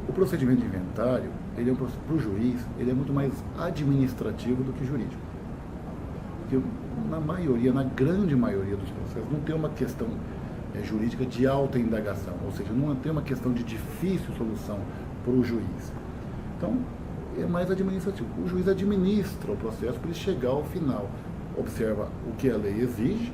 O procedimento de inventário, ele é para o juiz, ele é muito mais administrativo do que jurídico. Porque na maioria, na grande maioria dos processos, não tem uma questão jurídica de alta indagação, ou seja, não tem uma questão de difícil solução para o juiz. Então, é mais administrativo. O juiz administra o processo para ele chegar ao final. Observa o que a lei exige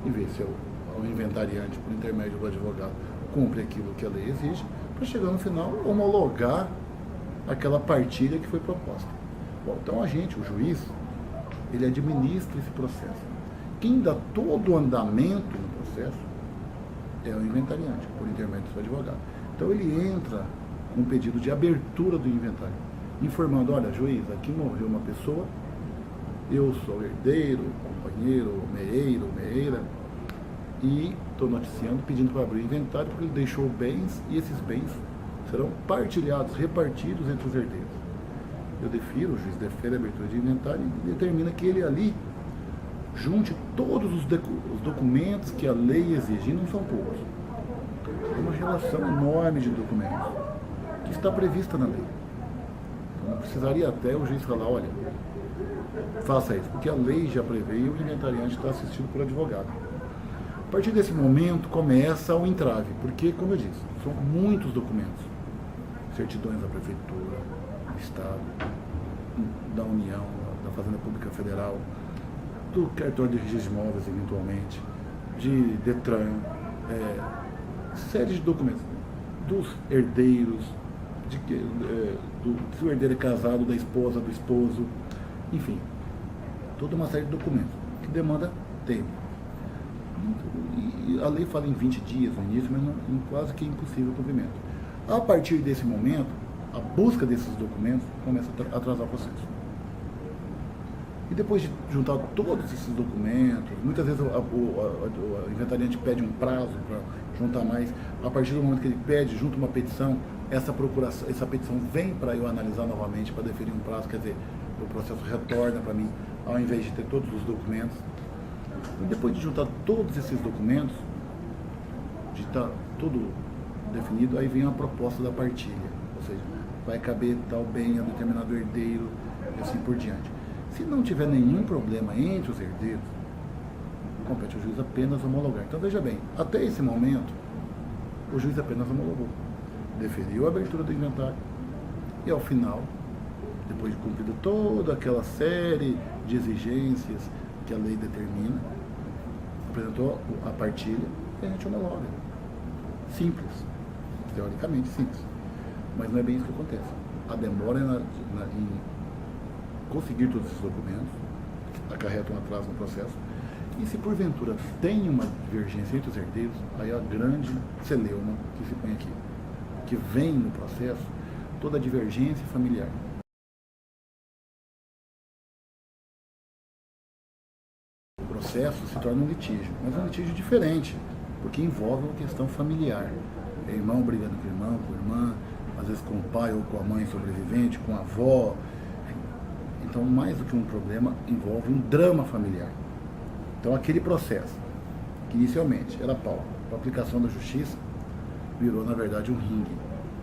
e vê se o inventariante, por intermédio do advogado, cumpre aquilo que a lei exige, para chegar no final, homologar aquela partilha que foi proposta. Bom, então a gente, o juiz, ele administra esse processo. Quem dá todo o andamento no processo é o inventariante, por intermédio do seu advogado. Então ele entra com um pedido de abertura do inventário, informando, olha, juiz, aqui morreu uma pessoa, eu sou herdeiro, companheiro, meeira, e estou noticiando, pedindo para abrir o inventário, porque ele deixou bens, e esses bens serão partilhados, repartidos entre os herdeiros. Eu defiro, o juiz defere a abertura de inventário e determina que ele ali junte todos os documentos que a lei exige, e não são poucos. É uma relação enorme de documentos que está prevista na lei. Então, não precisaria até o juiz falar, olha, faça isso, porque a lei já prevê e o inventariante está assistido por advogado. A partir desse momento começa o entrave, porque, como eu disse, são muitos documentos. Certidões da Prefeitura, do Estado, da União, da Fazenda Pública Federal, do cartório de registro de imóveis, eventualmente, de Detran, série de documentos, dos herdeiros, se o herdeiro é casado, da esposa, do esposo, enfim, toda uma série de documentos que demanda tempo. E a lei fala em 20 dias no início, mas quase que é impossível o cumprimento. A partir desse momento, a busca desses documentos começa a atrasar o processo. E depois de juntar todos esses documentos, muitas vezes o inventariante pede um prazo para juntar mais. A partir do momento que ele pede, junta uma petição, essa petição vem para eu analisar novamente, para deferir um prazo, quer dizer, o processo retorna para mim, ao invés de ter todos os documentos. E depois de juntar todos esses documentos, de estar tudo definido, aí vem a proposta da partilha, ou seja, vai caber tal bem a determinado herdeiro e assim por diante. Se não tiver nenhum problema entre os herdeiros, compete ao juiz apenas homologar. Então veja bem, até esse momento, o juiz apenas homologou, deferiu a abertura do inventário e ao final, depois de cumprida toda aquela série de exigências que a lei determina, apresentou a partilha e a gente homologa. Simples, teoricamente simples, mas não é bem isso que acontece. A demora em conseguir todos esses documentos acarreta um atraso no processo, e se porventura tem uma divergência entre os herdeiros, aí a grande celeuma que se põe aqui, que vem no processo toda a divergência familiar. O processo se torna um litígio, mas um litígio diferente, porque envolve uma questão familiar. É irmão brigando com irmão, com irmã, às vezes com o pai ou com a mãe sobrevivente, com a avó. Então, mais do que um problema, envolve um drama familiar. Então, aquele processo, que inicialmente era pau para aplicação da justiça, virou, na verdade, um ringue.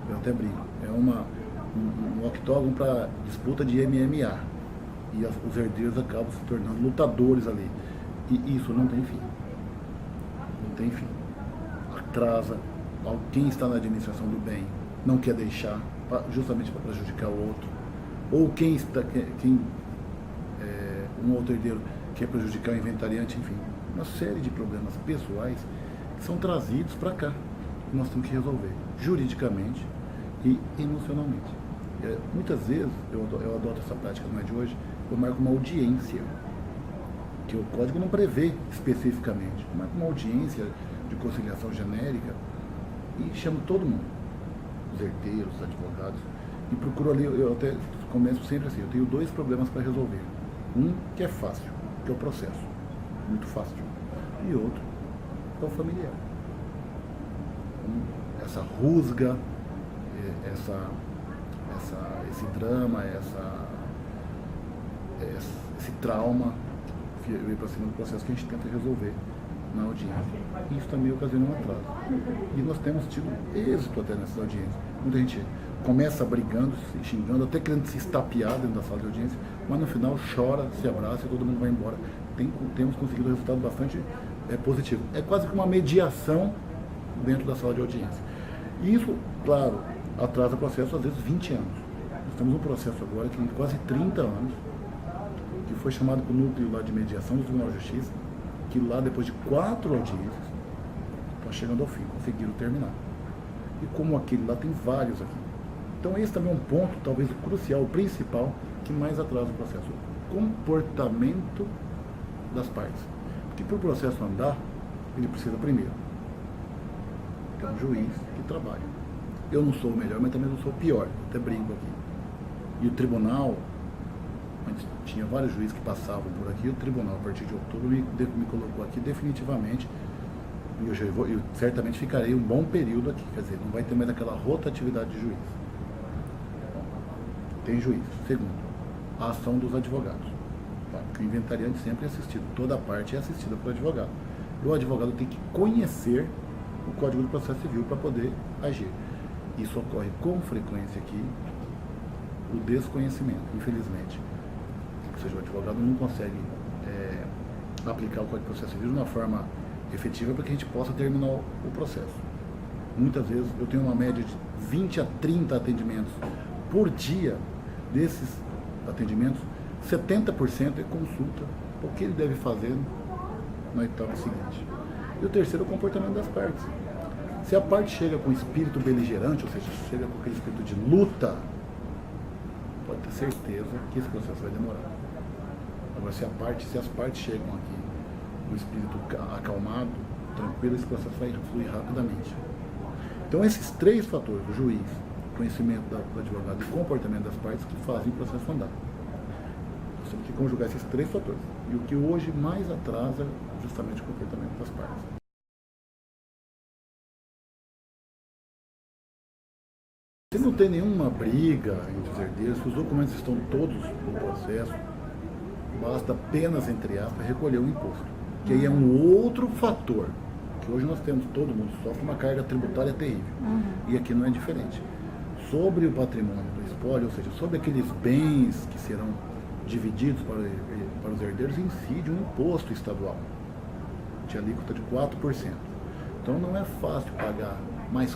Eu até brinco. É um octógono para disputa de MMA. E os herdeiros acabam se tornando lutadores ali. E isso não tem fim. Não tem fim. Atrasa. Quem está na administração do bem não quer deixar, justamente para prejudicar o outro. Ou um outro herdeiro quer prejudicar o inventariante, enfim. Uma série de problemas pessoais que são trazidos para cá. E nós temos que resolver juridicamente e emocionalmente. Muitas vezes, eu adoto essa prática, não é de hoje, eu marco uma audiência, que o código não prevê especificamente. Eu marco uma audiência de conciliação genérica e chamo todo mundo, os herdeiros, os advogados, e procuro ali, eu até começo sempre assim, eu tenho 2 problemas para resolver. Um que é fácil, que é o processo, muito fácil, e outro é o familiar. Essa rusga, esse drama, esse trauma que vem para cima do processo que a gente tenta resolver na audiência. Isso também ocasiona um atraso. E nós temos tido êxito até nessas audiências. Muita gente começa brigando, se xingando, até querendo se estapear dentro da sala de audiência, mas no final chora, se abraça e todo mundo vai embora. Temos conseguido um resultado bastante positivo. É quase que uma mediação dentro da sala de audiência. E isso, claro, atrasa o processo às vezes 20 anos. Nós temos um processo agora que tem quase 30 anos, que foi chamado para o núcleo lá de mediação do Tribunal de Justiça, que lá depois de 4 audiências, está chegando ao fim, conseguiram terminar. E como aquele lá tem vários aqui. Então esse também é um ponto, talvez o crucial, o principal, que mais atrasa o processo. O comportamento das partes. Porque para o processo andar, ele precisa primeiro ter um juiz que trabalhe. Eu não sou o melhor, mas também não sou o pior, até brinco aqui. E o tribunal, antes tinha vários juízes que passavam por aqui, o tribunal, a partir de outubro, me colocou aqui definitivamente, e eu certamente ficarei um bom período aqui, quer dizer, não vai ter mais aquela rotatividade de juiz. Tem juiz. Segundo, a ação dos advogados. Tá? Porque o inventariante sempre é assistido, toda parte é assistida por advogado. E o advogado tem que conhecer o Código do Processo Civil para poder agir. Isso ocorre com frequência aqui, o desconhecimento, infelizmente. Ou seja, o advogado não consegue aplicar o Código do Processo Civil de uma forma efetiva para que a gente possa terminar o processo. Muitas vezes eu tenho uma média de 20 a 30 atendimentos por dia. Desses atendimentos, 70% é consulta, o que ele deve fazer na etapa seguinte. E o terceiro é o comportamento das partes. Se a parte chega com espírito beligerante, ou seja, chega com aquele espírito de luta, pode ter certeza que esse processo vai demorar. Agora, se as partes chegam aqui com o espírito acalmado, tranquilo, esse processo vai fluir rapidamente. Então, esses 3 fatores, o juiz, conhecimento do advogado e comportamento das partes, que fazem o processo andar. Nós temos que conjugar esses 3 fatores. E o que hoje mais atrasa é justamente o comportamento das partes. Se não tem nenhuma briga entre os herdeiros, se os documentos estão todos no processo, basta apenas, entre aspas, recolher o imposto. Que aí é um outro fator, que hoje nós temos, todo mundo sofre uma carga tributária terrível. E aqui não é diferente. Sobre o patrimônio do espólio, ou seja, sobre aqueles bens que serão divididos para os herdeiros, incide um imposto estadual, de alíquota de 4%. Então não é fácil pagar mais 4%.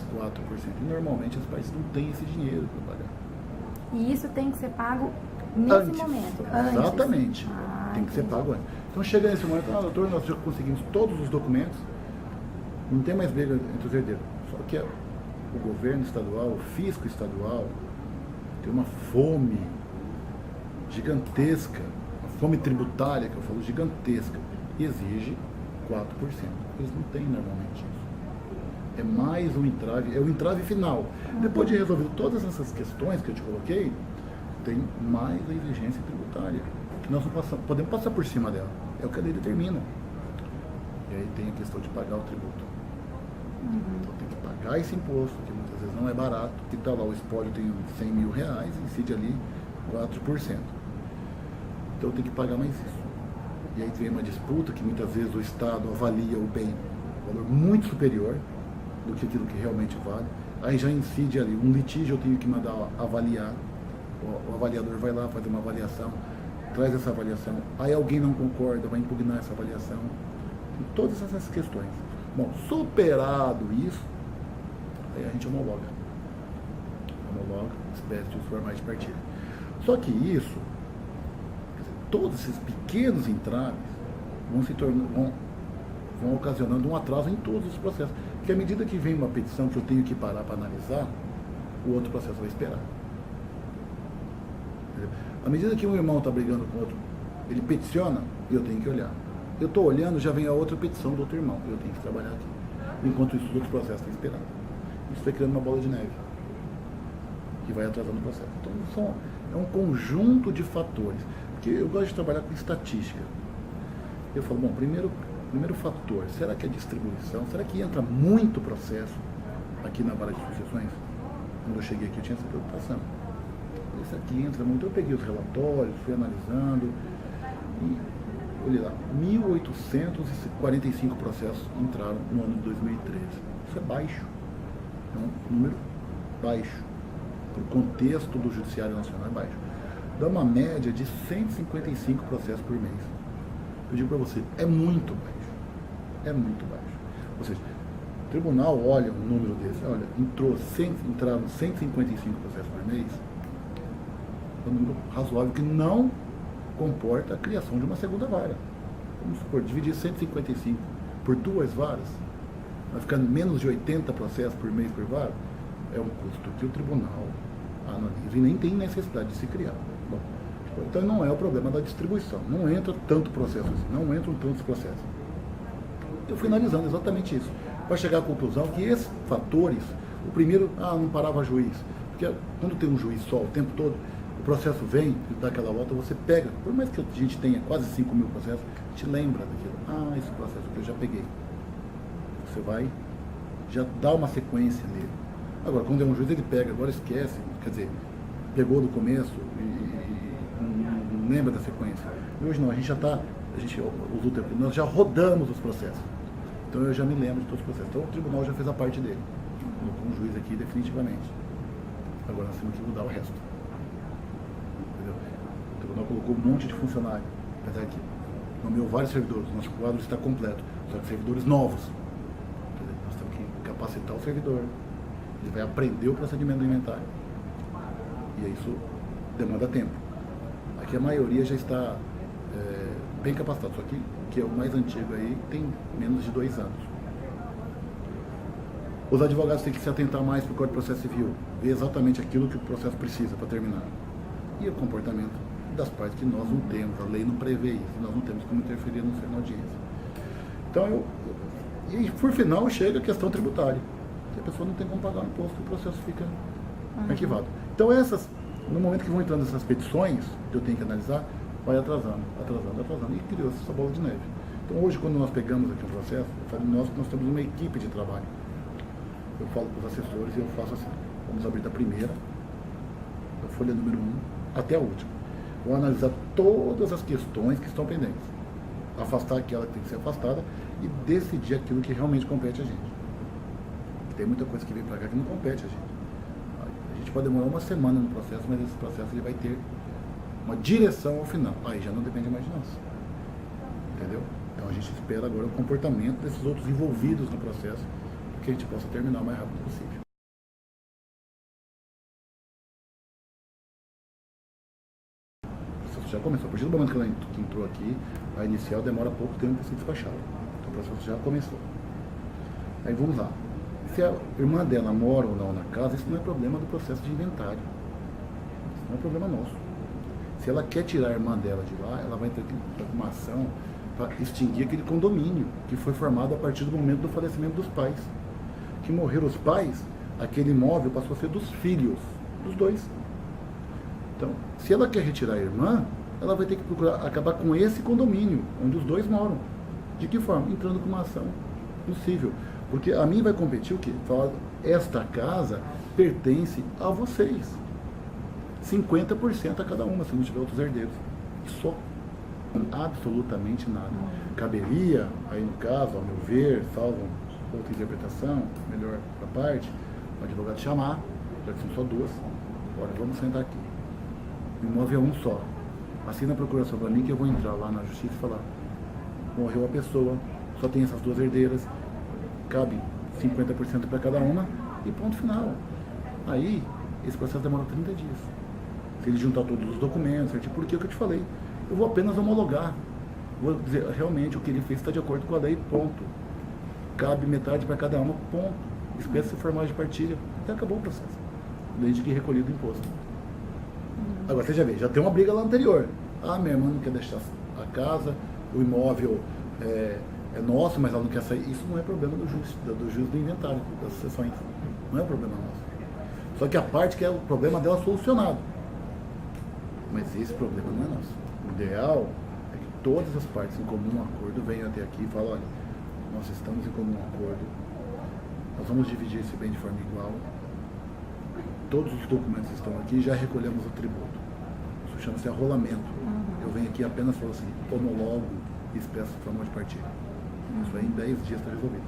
E normalmente as partes não têm esse dinheiro para pagar. E isso tem que ser pago nesse momento? Exatamente. Tem que ser pago antes. Então chega nesse momento, doutor, nós já conseguimos todos os documentos, não tem mais briga entre os herdeiros. Só que o governo estadual, o fisco estadual, tem uma fome gigantesca, uma fome tributária, que eu falo gigantesca, e exige 4%. Eles não têm normalmente isso. É mais um entrave, é o entrave final. Depois de resolver todas essas questões que eu te coloquei, tem mais a exigência tributária, que nós não podemos passar por cima dela. É o que a lei determina. E aí tem a questão de pagar o tributo. Então tem que pagar esse imposto, que muitas vezes não é barato, que está lá, o espólio tem 100 mil reais, incide ali 4%. Então tem que pagar mais isso. E aí vem uma disputa que muitas vezes o Estado avalia o bem um valor muito superior do que aquilo que realmente vale. Aí já incide ali, um litígio eu tenho que mandar avaliar, o avaliador vai lá fazer uma avaliação, traz essa avaliação, aí alguém não concorda, vai impugnar essa avaliação. Tem todas essas questões. Bom, superado isso, aí a gente homologa, espécie os formais de partilha. Só que isso, todos esses pequenos entraves vão ocasionando um atraso em todos os processos. Porque à medida que vem uma petição que eu tenho que parar para analisar, o outro processo vai esperar. Entendeu? À medida que um irmão está brigando com o outro, ele peticiona, eu tenho que olhar. Eu estou olhando, já vem a outra petição do outro irmão, eu tenho que trabalhar aqui. Enquanto isso, os outros processos estão esperando. Isso vai criando uma bola de neve, que vai atrasando o processo. Então, é um conjunto de fatores. Porque eu gosto de trabalhar com estatística. Eu falo, bom, primeiro fator, será que é distribuição? Será que entra muito processo aqui na vara de sucessões? Quando eu cheguei aqui, eu tinha essa preocupação. Esse aqui entra muito. Eu peguei os relatórios, fui analisando. E olha lá, 1.845 processos entraram no ano de 2013. Isso é baixo. É um número baixo. Para o contexto do Judiciário Nacional é baixo. Dá uma média de 155 processos por mês. Eu digo para você, é muito baixo. É muito baixo. Ou seja, o tribunal olha um número desse, olha, entraram 155 processos por mês, é um número razoável que não comporta a criação de uma segunda vara. Vamos supor, dividir 155 por 2 varas, vai ficando menos de 80 processos por mês por vara, é um custo que o tribunal analisa e nem tem necessidade de se criar. Bom, então não é o problema da distribuição, não entra tanto processo assim, não entram tantos processos. Eu fui analisando exatamente isso, para chegar à conclusão que esses fatores, o primeiro, não parava juiz, porque quando tem um juiz só o tempo todo, o processo vem, dá aquela volta, você pega, por mais que a gente tenha quase 5 mil processos, a gente lembra daquilo, esse processo que eu já peguei. Você vai, já dá uma sequência nele. Agora, quando é um juiz, ele pega, agora esquece, quer dizer, pegou do começo e não lembra da sequência. E hoje não, a gente usou o tempo, nós já rodamos os processos. Então eu já me lembro de todos os processos. Então o tribunal já fez a parte dele. Colocou um juiz aqui definitivamente. Agora nós temos que mudar o resto. Entendeu? O tribunal colocou um monte de funcionário. Apesar que nomeou vários servidores. Nosso quadro está completo. Só que servidores novos. Entendeu? Nós temos que capacitar o servidor. Ele vai aprender o procedimento do inventário. E isso demanda tempo. Aqui a maioria já está bem capacitado. Só que é o mais antigo aí, tem menos de 2 anos. Os advogados têm que se atentar mais para o Código de Processo Civil, ver exatamente aquilo que o processo precisa para terminar. E o comportamento das partes que nós não temos, a lei não prevê isso, nós não temos como interferir na audiência. Então, e por final chega a questão tributária. Se a pessoa não tem como pagar o imposto, o processo fica arquivado. Então no momento que vão entrando essas petições, que eu tenho que analisar, vai atrasando, e criou-se essa bola de neve. Então hoje, quando nós pegamos aqui o processo, eu falo, nós temos uma equipe de trabalho. Eu falo para os assessores e eu faço assim, vamos abrir da primeira, da folha número 1, até a última. Vou analisar todas as questões que estão pendentes, afastar aquela que tem que ser afastada e decidir aquilo que realmente compete a gente. Tem muita coisa que vem para cá que não compete a gente. A gente pode demorar uma semana no processo, mas esse processo ele vai ter uma direção ao final. Aí já não depende mais de nós. Entendeu? Então a gente espera agora o comportamento desses outros envolvidos no processo, para que a gente possa terminar o mais rápido possível. O processo já começou. A partir do momento que ela entrou aqui, a inicial demora pouco tempo para ser despachada. Então o processo já começou. Aí vamos lá. Se a irmã dela mora ou não na casa, isso não é problema do processo de inventário. Isso não é problema nosso. Se ela quer tirar a irmã dela de lá, ela vai ter que ter uma ação para extinguir aquele condomínio que foi formado a partir do momento do falecimento dos pais. Que morreram os pais, aquele imóvel passou a ser dos filhos, dos dois. Então, se ela quer retirar a irmã, ela vai ter que procurar acabar com esse condomínio, onde os dois moram. De que forma? Entrando com uma ação possível. Porque a mim vai competir o quê? Falar, esta casa pertence a vocês. 50% a cada uma, se não tiver outros herdeiros. Só. Absolutamente nada. Caberia, aí no caso, ao meu ver, salvo outra interpretação, melhor para a parte, o advogado chamar, já que são só 2, agora vamos sentar aqui. O imóvel é um só. Assina a procuração para mim que eu vou entrar lá na justiça e falar, morreu a pessoa, só tem essas 2 herdeiras, cabe 50% para cada uma e ponto final. Aí, esse processo demora 30 dias. Se ele juntar todos os documentos, porque é o que eu te falei, eu vou apenas homologar. Vou dizer, realmente o que ele fez está de acordo com a lei, ponto. Cabe metade para cada uma, ponto. Espécie formal de partilha, e acabou o processo. Desde que recolhido o imposto. Agora, você já vê, já tem uma briga lá anterior. Minha irmã não quer deixar a casa, o imóvel é nosso, mas ela não quer sair. Isso não é problema do juiz do inventário, das sessões. Não é problema nosso. Só que a parte que é o problema dela solucionado. Mas esse problema não é nosso. O ideal é que todas as partes em comum acordo venham até aqui e falem, olha, nós estamos em comum acordo, nós vamos dividir esse bem de forma igual, todos os documentos estão aqui, já recolhemos o tributo. Isso chama-se arrolamento. Eu venho aqui apenas e falo assim, homologo espécie formal de partilha. Isso aí em 10 dias está resolvido.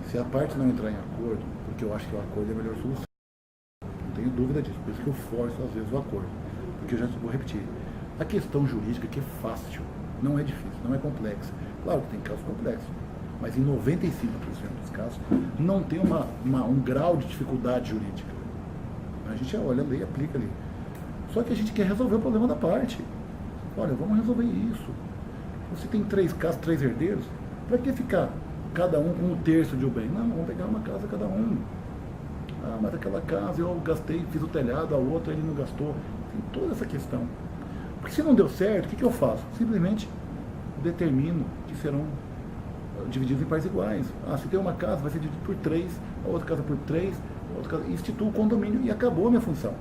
Se a parte não entrar em acordo, porque eu acho que o acordo é a melhor solução, não tenho dúvida disso, por isso que eu forço às vezes o acordo, porque eu já vou repetir, a questão jurídica que é fácil, não é difícil, não é complexa. Claro que tem casos complexos, mas em 95% dos casos não tem um grau de dificuldade jurídica. A gente olha a lei, aplica ali. Só que a gente quer resolver o problema da parte. Olha, vamos resolver isso. Você tem 3 casos, 3 herdeiros, para que ficar cada um com 1/3 de um bem? Não, vamos pegar uma casa cada um. Ah, mas aquela casa eu gastei, fiz o telhado, a outra ele não gastou. Tem toda essa questão. Porque se não deu certo, o que eu faço? Simplesmente determino que serão divididos em partes iguais. Ah, se tem uma casa, vai ser dividido por 3, a outra casa por 3, a outra casa, instituo o condomínio e acabou a minha função.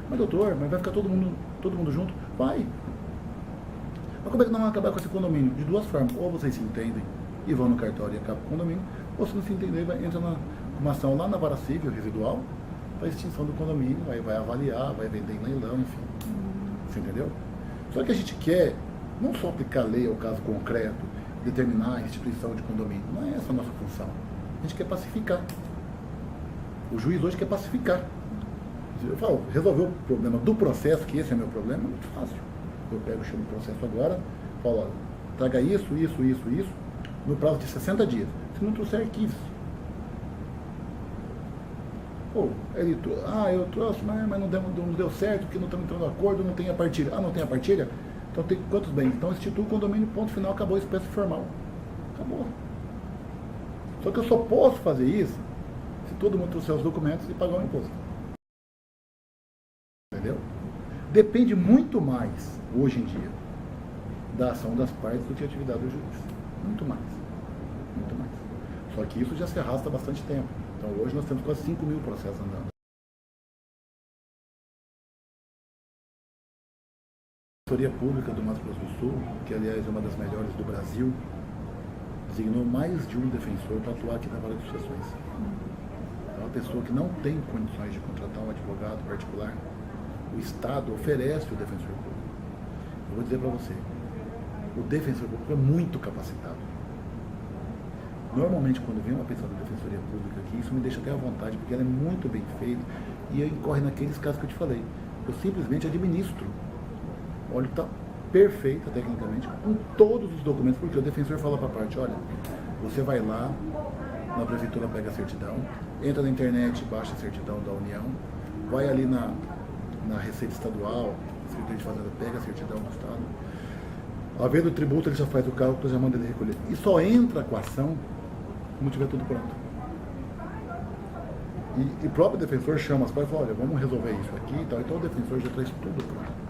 Mas doutor, mas vai ficar todo mundo junto? Vai. Mas como é que não vai acabar com esse condomínio? De 2 formas. Ou vocês se entendem e vão no cartório e acabam com o condomínio, ou se não se entender, entra uma ação lá na vara civil residual para extinção do condomínio, aí vai avaliar, vai vender em leilão, enfim. Você entendeu? Só que a gente quer não só aplicar a lei ao caso concreto, determinar a instituição de condomínio. Não é essa a nossa função. A gente quer pacificar. O juiz hoje quer pacificar. Eu falo, resolver o problema do processo, que esse é meu problema, é muito fácil. Eu pego, chamo o processo agora, falo, olha, traga isso, no prazo de 60 dias. Se não trouxer, arquive. Pô, eu trouxe, mas não deu certo, porque não estamos entrando em acordo, não tem a partilha. Ah, não tem a partilha? Então tem quantos bens? Então institui o condomínio, ponto final, acabou a espécie formal. Acabou. Só que eu só posso fazer isso se todo mundo trouxer os documentos e pagar o imposto. Entendeu? Depende muito mais, hoje em dia, da ação das partes do que a atividade do juiz. Muito mais. Muito mais. Só que isso já se arrasta há bastante tempo. Então hoje nós temos quase 5.000 processos andando. A Defensoria Pública do Mato Grosso do Sul, que aliás é uma das melhores do Brasil, designou mais de um defensor para atuar aqui na Vara de Sucessões. É uma pessoa que não tem condições de contratar um advogado particular. O Estado oferece o defensor público. Eu vou dizer para você, o defensor público é muito capacitado. Normalmente, quando vem uma pessoa da Defensoria Pública aqui, isso me deixa até à vontade, porque ela é muito bem feita e incorre naqueles casos que eu te falei. Eu simplesmente administro. Olha, está perfeita tecnicamente, com todos os documentos, porque o defensor fala para a parte, olha, você vai lá, na prefeitura pega a certidão, entra na internet, baixa a certidão da União, vai ali na Receita Estadual, Secretaria de Fazenda pega a certidão do Estado, havendo o tributo, ele já faz o cálculo, já manda ele recolher. E só entra com a ação quando tiver tudo pronto. E o próprio defensor chama as partes e fala, olha, vamos resolver isso aqui e tal. Então o defensor já traz tudo pronto.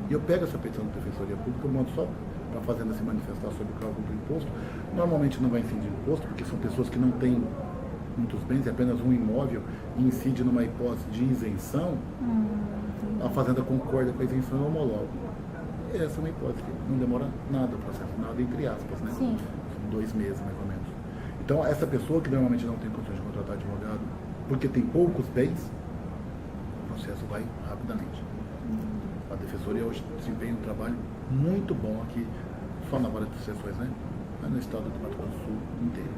E eu pego essa petição da Defensoria Pública, eu mando só para a Fazenda se manifestar sobre o cálculo do imposto. Normalmente não vai incidir imposto, porque são pessoas que não têm muitos bens, é apenas um imóvel, e incide numa hipótese de isenção. A Fazenda concorda com a isenção e homologa. Essa é uma hipótese que não demora nada o processo, nada entre aspas, né? Sim. São 2 meses, mais ou menos. Então, essa pessoa que normalmente não tem condições de contratar advogado, porque tem poucos bens, o processo vai rapidamente. A Defensoria hoje desempenha um trabalho muito bom aqui, só na Vara de Sucessões, né? Mas no estado do Mato Grosso do Sul inteiro.